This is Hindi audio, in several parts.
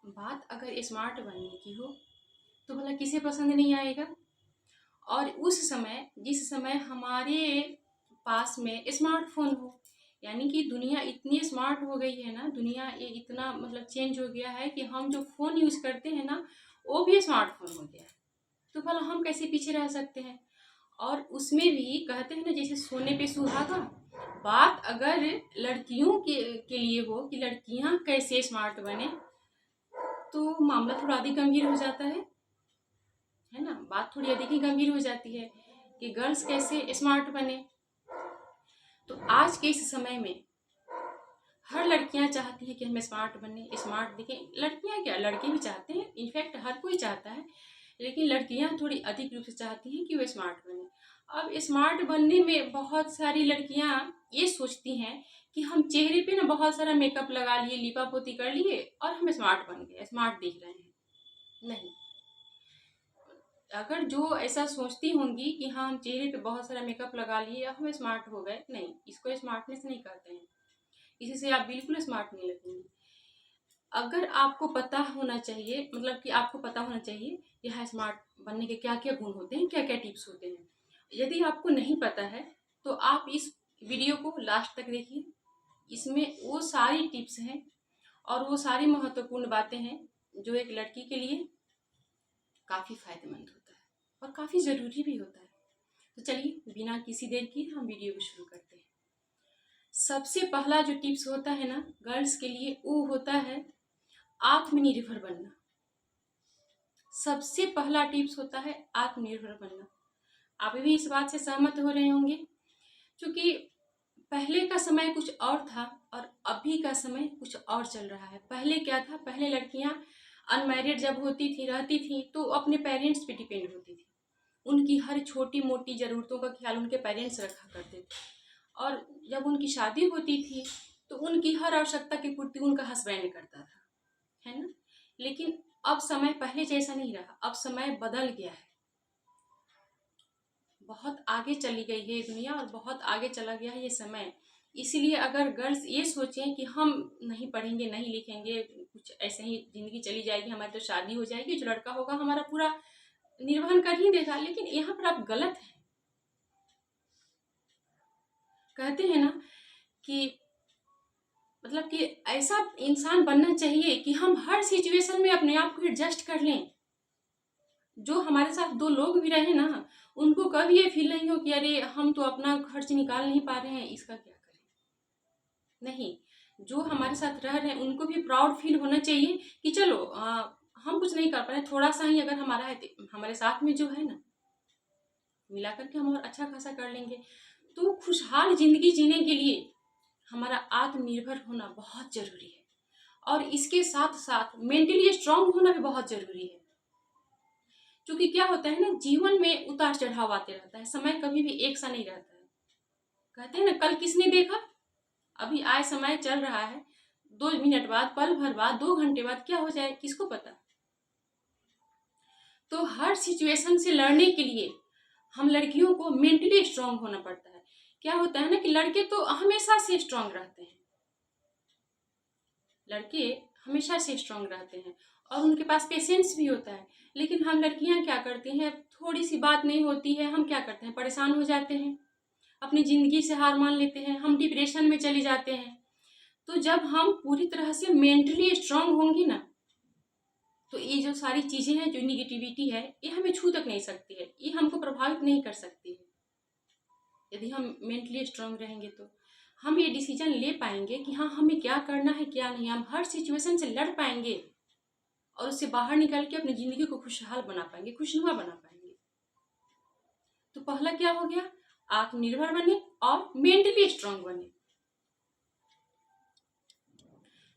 बात अगर स्मार्ट बनने की हो तो भला किसे पसंद नहीं आएगा। और उस समय जिस समय हमारे पास में स्मार्टफोन हो, यानी कि दुनिया इतनी स्मार्ट हो गई है ना, दुनिया ये इतना मतलब चेंज हो गया है कि हम जो फ़ोन यूज़ करते हैं ना, वो भी स्मार्टफोन हो गया है। तो भला हम कैसे पीछे रह सकते हैं। और उसमें भी कहते हैं ना, जैसे सोने पे सुहागा। बात अगर लड़कियों के लिए हो कि लड़कियां कैसे स्मार्ट बने, तो मामला थोड़ा अधिक गंभीर हो जाता है ना। बात थोड़ी अधिक ही गंभीर हो जाती है कि गर्ल्स कैसे स्मार्ट बने। तो आज के इस समय में हर लड़कियां चाहती है कि हम स्मार्ट बने, स्मार्ट दिखें। लड़कियां क्या, लड़के भी चाहते हैं, इनफैक्ट हर कोई चाहता है। लेकिन लड़कियां थोड़ी अधिक रूप से चाहती हैं कि वो स्मार्ट बने। अब स्मार्ट बनने में बहुत सारी लड़कियां ये सोचती हैं कि हम चेहरे पे ना बहुत सारा मेकअप लगा लिए, लिपा पोती कर लिए और हम स्मार्ट बन गए, स्मार्ट दिख रहे हैं। नहीं, अगर जो ऐसा सोचती होंगी कि हाँ हम चेहरे पे बहुत सारा मेकअप लगा लिए अब हम स्मार्ट हो गए, नहीं, इसको स्मार्टनेस नहीं कहते हैं। इसी से आप बिल्कुल स्मार्ट नहीं लगेंगे। अगर आपको पता होना चाहिए, मतलब कि आपको पता होना चाहिए कि हाँ स्मार्ट बनने के क्या क्या गुण होते हैं, क्या क्या टिप्स होते हैं। यदि आपको नहीं पता है तो आप इस वीडियो को लास्ट तक देखिए। इसमें वो सारी टिप्स हैं और वो सारी महत्वपूर्ण बातें हैं जो एक लड़की के लिए काफ़ी फायदेमंद होता है और काफ़ी ज़रूरी भी होता है। तो चलिए बिना किसी देर की हम वीडियो को शुरू करते हैं। सबसे पहला जो टिप्स होता है ना गर्ल्स के लिए, वो होता है आत्मनिर्भर बनना। सबसे पहला टिप्स होता है आत्मनिर्भर बनना। आप भी इस बात से सहमत हो रहे होंगे, क्योंकि पहले का समय कुछ और था और अभी का समय कुछ और चल रहा है। पहले क्या था, पहले लड़कियां अनमैरिड जब होती थी, रहती थी, तो अपने पेरेंट्स पे डिपेंड होती थी। उनकी हर छोटी मोटी ज़रूरतों का ख्याल उनके पेरेंट्स रखा करते थे। और जब उनकी शादी होती थी तो उनकी हर आवश्यकता की पूर्ति उनका हस्बैंड करता था, है ना। लेकिन अब समय पहले जैसा नहीं रहा, अब समय बदल गया है। बहुत आगे चली गई है ये दुनिया और बहुत आगे चला गया है ये समय। इसलिए अगर गर्ल्स ये सोचें कि हम नहीं पढ़ेंगे, नहीं लिखेंगे, कुछ ऐसे ही ज़िंदगी चली जाएगी, हमारी तो शादी हो जाएगी, जो लड़का होगा हमारा पूरा निर्वहन कर ही देगा, लेकिन यहाँ पर आप गलत हैं। कहते हैं ना कि मतलब कि ऐसा इंसान बनना चाहिए कि हम हर सिचुएशन में अपने आप को एडजस्ट कर लें। जो हमारे साथ दो लोग भी रहे ना, उनको कभी ये फील नहीं हो कि अरे हम तो अपना खर्च निकाल नहीं पा रहे हैं, इसका क्या करें। नहीं, जो हमारे साथ रह रहे हैं उनको भी प्राउड फील होना चाहिए कि चलो हम कुछ नहीं कर पा रहे, थोड़ा सा ही अगर हमारा है तो हमारे साथ में जो है ना, मिला करके हम और अच्छा खासा कर लेंगे। तो खुशहाल जिंदगी जीने के लिए हमारा आत्मनिर्भर होना बहुत जरूरी है। और इसके साथ साथ मेंटली स्ट्रांग होना भी बहुत जरूरी है। क्योंकि क्या होता है ना, जीवन में उतार चढ़ाव आते रहता है, समय कभी भी एक सा नहीं रहता है। कहते हैं ना, कल किसने देखा, अभी आए समय चल रहा है, 2 मिनट बाद, पल भर बाद, 2 घंटे बाद क्या हो जाए किसको पता। तो हर सिचुएशन से लड़ने के लिए हम लड़कियों को मेंटली स्ट्रांग होना पड़ता है। क्या होता है ना कि लड़के तो हमेशा से स्ट्रांग रहते हैं, लड़के हमेशा से स्ट्रांग रहते हैं और उनके पास पेशेंस भी होता है। लेकिन हम लड़कियां क्या करती हैं, थोड़ी सी बात नहीं होती है, हम क्या करते हैं, परेशान हो जाते हैं, अपनी ज़िंदगी से हार मान लेते हैं, हम डिप्रेशन में चले जाते हैं। तो जब हम पूरी तरह से मेंटली स्ट्रांग होंगी ना, तो ये जो सारी चीज़ें हैं, जो निगेटिविटी है, ये हमें छू तक नहीं सकती है, ये हमको प्रभावित नहीं कर सकती है। यदि हम मेंटली स्ट्रांग रहेंगे तो हम ये डिसीजन ले पाएंगे कि हाँ हमें क्या करना है क्या नहीं। हम हर सिचुएशन से लड़ पाएंगे और उससे बाहर निकल के अपनी ज़िंदगी को खुशहाल बना पाएंगे, खुशनुमा बना पाएंगे। तो पहला क्या हो गया, आत्मनिर्भर बने और मेंटली स्ट्रांग बने।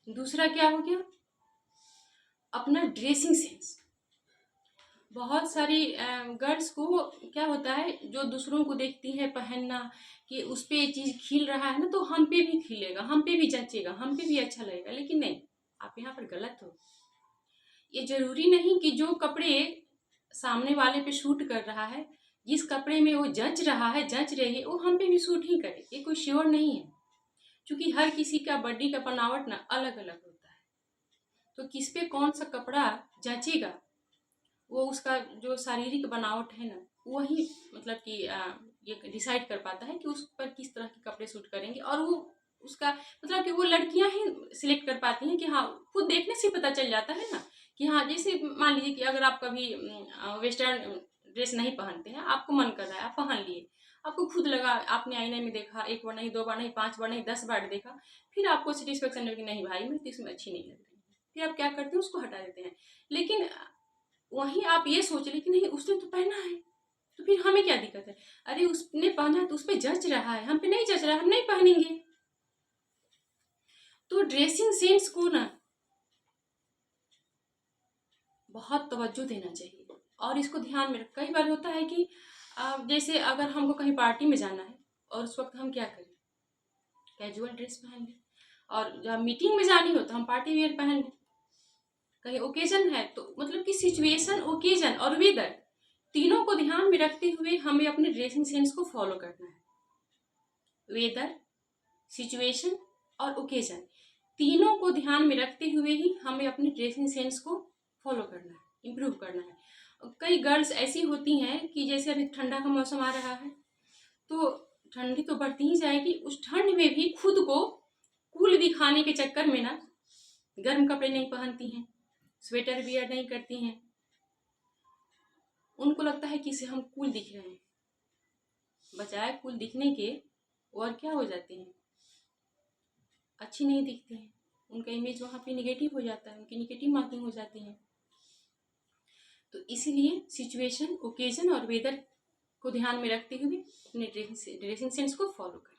दूसरा क्या हो गया, अपना ड्रेसिंग सेंस। बहुत सारी गर्ल्स को क्या होता है, जो दूसरों को देखती है पहनना कि उस पर ये चीज़ खिल रहा है ना, तो हम पे भी खिलेगा, हम पे भी जचेगा, हम पे भी अच्छा लगेगा। लेकिन नहीं, आप यहाँ पर गलत हो। ये जरूरी नहीं कि जो कपड़े सामने वाले पे सूट कर रहा है, जिस कपड़े में वो जच रहा है, जच रही है, वो हम पे भी सूट ही करे, ये कोई श्योर नहीं है। क्योंकि हर किसी का बॉडी का बनावट ना अलग अलग होता है। तो किस पे कौन सा कपड़ा जचेगा, वो उसका जो शारीरिक बनावट है ना, वही मतलब कि ये डिसाइड कर पाता है कि उस पर किस तरह के कपड़े सूट करेंगे। और वो उसका मतलब कि वो लड़कियां ही सिलेक्ट कर पाती हैं कि हाँ, खुद देखने से पता चल जाता है ना कि हाँ, जैसे मान लीजिए कि अगर आप कभी वेस्टर्न ड्रेस नहीं पहनते हैं, आपको मन कर रहा है, आप पहन लिए, आपको खुद लगा, आपने आईने में देखा, एक बार नहीं, दो बार नहीं, 5 बार नहीं, 10 बार देखा, फिर आपको सेटिस्फेक्शन लगे कि नहीं भाई, मैं तो इसमें अच्छी नहीं लग रही, फिर आप क्या करते हैं, उसको हटा देते हैं। लेकिन वहीं आप ये सोच रहे कि नहीं, उसने तो पहना है, तो फिर हमें क्या दिक्कत है, अरे उसने पहना है तो उस पर जच रहा है, हम पे नहीं जच रहा है, हम नहीं पहनेंगे। तो ड्रेसिंग सेंस को ना बहुत तवज्जो देना चाहिए, और इसको ध्यान में रख। कई बार होता है कि जैसे अगर हमको कहीं पार्टी में जाना है, और उस वक्त हम क्या करें, कैजुअल ड्रेस पहन लें, और जब मीटिंग में जानी हो तो हम पार्टी वेयर पहन लें। कहीं ओकेजन है तो मतलब कि सिचुएशन, ओकेजन और वेदर, तीनों को ध्यान में रखते हुए हमें अपने ड्रेसिंग सेंस को फॉलो करना है। वेदर, सिचुएशन और ओकेजन, तीनों को ध्यान में रखते हुए ही हमें अपने ड्रेसिंग सेंस को फॉलो करना है, इम्प्रूव करना है। कई गर्ल्स ऐसी होती हैं कि जैसे अभी ठंडा का मौसम आ रहा है, तो ठंडी तो बढ़ती ही जाएगी, उस ठंड में भी खुद को कूल दिखाने के चक्कर में ना गर्म कपड़े नहीं पहनती हैं, स्वेटर वियर नहीं करती हैं। उनको लगता है कि इसे हम कूल दिख रहे हैं, बजाय कूल दिखने के और क्या हो जाते हैं, अच्छी नहीं दिखते हैं। उनका इमेज वहाँ पे निगेटिव हो जाता है, उनकी निगेटिव मार्किंग हो जाती है। तो इसीलिए सिचुएशन, ओकेजन और वेदर को ध्यान में रखते हुए अपने ड्रेसिंग सेंस को फॉलो करें।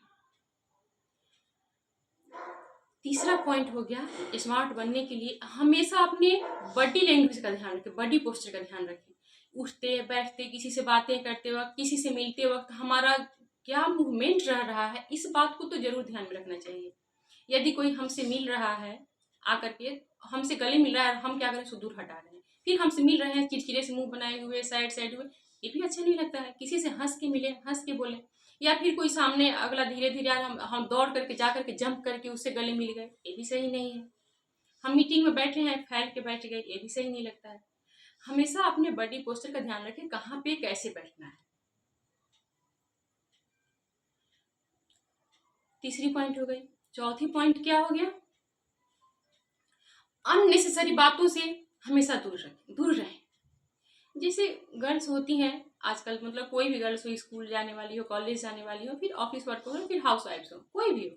तीसरा पॉइंट हो गया, स्मार्ट बनने के लिए हमेशा अपने बॉडी लैंग्वेज का ध्यान रखें, बॉडी पोस्चर का ध्यान रखें। उठते बैठते, किसी से बातें करते वक्त, किसी से मिलते वक्त हमारा क्या मूवमेंट रह रहा है, इस बात को तो जरूर ध्यान में रखना चाहिए। यदि कोई हमसे मिल रहा है, आकर के हमसे गले मिल रहा है, हम क्या करें, उसको दूर हटा रहे हैं, फिर हमसे मिल रहे हैं चिड़चिड़े से मुंह बनाए हुए, साइड साइड हुए, ये भी अच्छा नहीं लगता है। किसी से हंस के मिले, हंस के बोले, या फिर कोई सामने अगला धीरे धीरे आ रहा, हम दौड़ करके जा करके जंप करके उससे गले मिल गए, ये भी सही नहीं है। हम मीटिंग में बैठे हैं, फैल के बैठ गए, ये भी सही नहीं लगता है। हमेशा अपने बॉडी पोस्चर का ध्यान रखें, कहाँ पे कैसे बैठना है। तीसरी पॉइंट हो गई। चौथी पॉइंट क्या हो गया, अननेसेसरी बातों से हमेशा दूर रहें। जैसे गर्ल्स होती हैं आजकल, मतलब कोई भी गर्ल्स हो, स्कूल जाने वाली हो, कॉलेज जाने वाली हो, फिर ऑफिस वर्क हो, फिर हाउस वाइफ्स हो, कोई भी हो,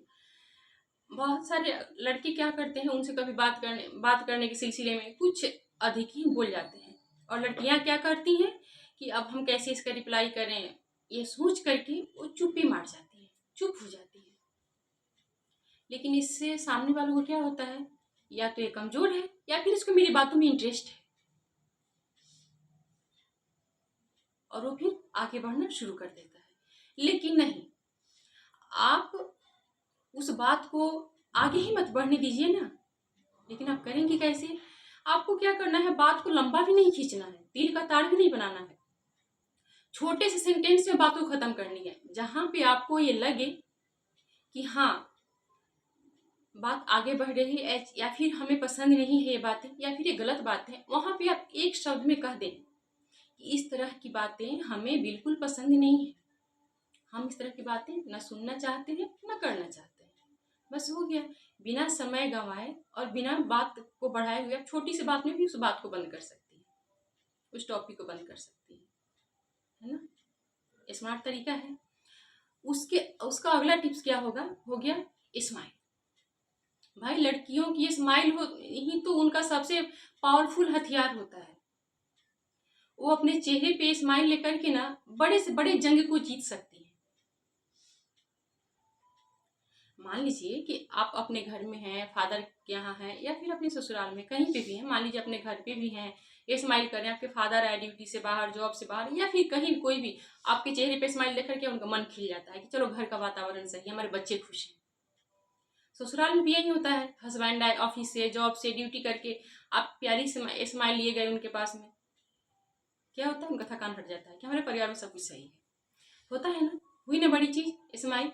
बहुत सारे लड़के क्या करते हैं, उनसे कभी बात करने के सिलसिले में कुछ अधिक ही बोल जाते हैं, और लड़कियां क्या करती हैं कि अब हम कैसे इसका रिप्लाई करें, ये सोच करके वो चुप्पी मार जाती है, चुप हो जाती है। लेकिन इससे सामने वालों को क्या होता है, या तो ये कमजोर है, या फिर इसको मेरी बातों में इंटरेस्ट है, और वो फिर आगे बढ़ना शुरू कर देता है। लेकिन नहीं, आप उस बात को आगे ही मत बढ़ने दीजिए ना। लेकिन आप करेंगे कैसे, आपको क्या करना है, बात को लंबा भी नहीं खींचना है, तिल का ताड़ भी नहीं बनाना है, छोटे से सेंटेंस में बात को खत्म करनी है। जहां पे आपको ये लगे कि हाँ, बात आगे बढ़ रही है, या फिर हमें पसंद नहीं है ये बातें, या फिर ये गलत बात है, वहां पे आप एक शब्द में कह दें कि इस तरह की बातें हमें बिल्कुल पसंद नहीं है, हम इस तरह की बातें न सुनना चाहते हैं, न करना चाहते हैं। बस हो गया। बिना समय गंवाए और बिना बात को बढ़ाए हुए आप छोटी सी बात में भी उस बात को बंद कर सकती है, उस टॉपिक को बंद कर सकती है ना। स्मार्ट तरीका है। उसका अगला टिप्स क्या होगा, हो गया स्माइल। भाई, लड़कियों की स्माइल हो ही तो उनका सबसे पावरफुल हथियार होता है। वो अपने चेहरे पे स्माइल लेकर के ना बड़े से बड़े जंग को जीत सकती है। मान लीजिए कि आप अपने घर में हैं, फादर के यहाँ हैं, या फिर अपने ससुराल में कहीं पे भी हैं, मान लीजिए अपने घर पे भी हैं, ये स्माइल करें, आपके फादर आए ड्यूटी से बाहर, जॉब से बाहर, या फिर कहीं कोई भी, आपके चेहरे पे स्माइल देख करके उनका मन खिल जाता है कि चलो घर का वातावरण सही है, हमारे बच्चे खुश हैं। ससुराल में भी यही होता है, हस्बैंड आए ऑफिस से, जॉब से, ड्यूटी करके, आप प्यारी स्माइल लिए गए उनके पास में, क्या होता है, उनका थकान हट जाता है कि हमारे परिवार में सब कुछ सही है। होता है ना, हुई ना बड़ी चीज स्माइल।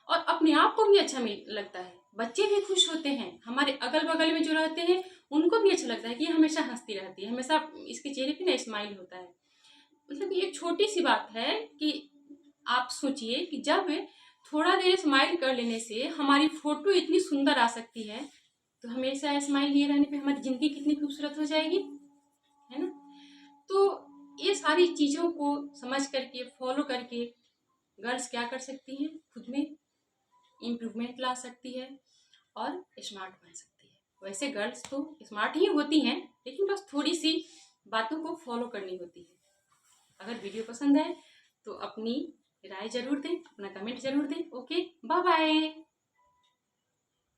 और अपने आप को भी अच्छा लगता है, बच्चे भी खुश होते हैं, हमारे अगल बगल में जो रहते हैं उनको भी अच्छा लगता है कि ये हमेशा हँसती रहती है, हमेशा इसके चेहरे पे ना स्माइल होता है। मतलब ये एक छोटी-सी बात है कि आप सोचिए कि जब थोड़ा देर स्माइल कर लेने से हमारी फ़ोटो इतनी सुंदर आ सकती है, तो हमेशा स्माइल लिए रहने पे हमारी ज़िंदगी कितनी खूबसूरत हो जाएगी, है ना? तो ये सारी चीज़ों को समझ करके, फ़ॉलो करके गर्ल्स क्या कर सकती हैं, खुद में इम्प्रूवमेंट ला सकती है और स्मार्ट बन सकती है। वैसे गर्ल्स तो स्मार्ट ही होती हैं, लेकिन बस थोड़ी-सी बातों को फ़ॉलो करनी होती है। अगर वीडियो पसंद आए तो अपनी राय ज़रूर दें, अपना कमेंट ज़रूर दें। Okay, bye bye.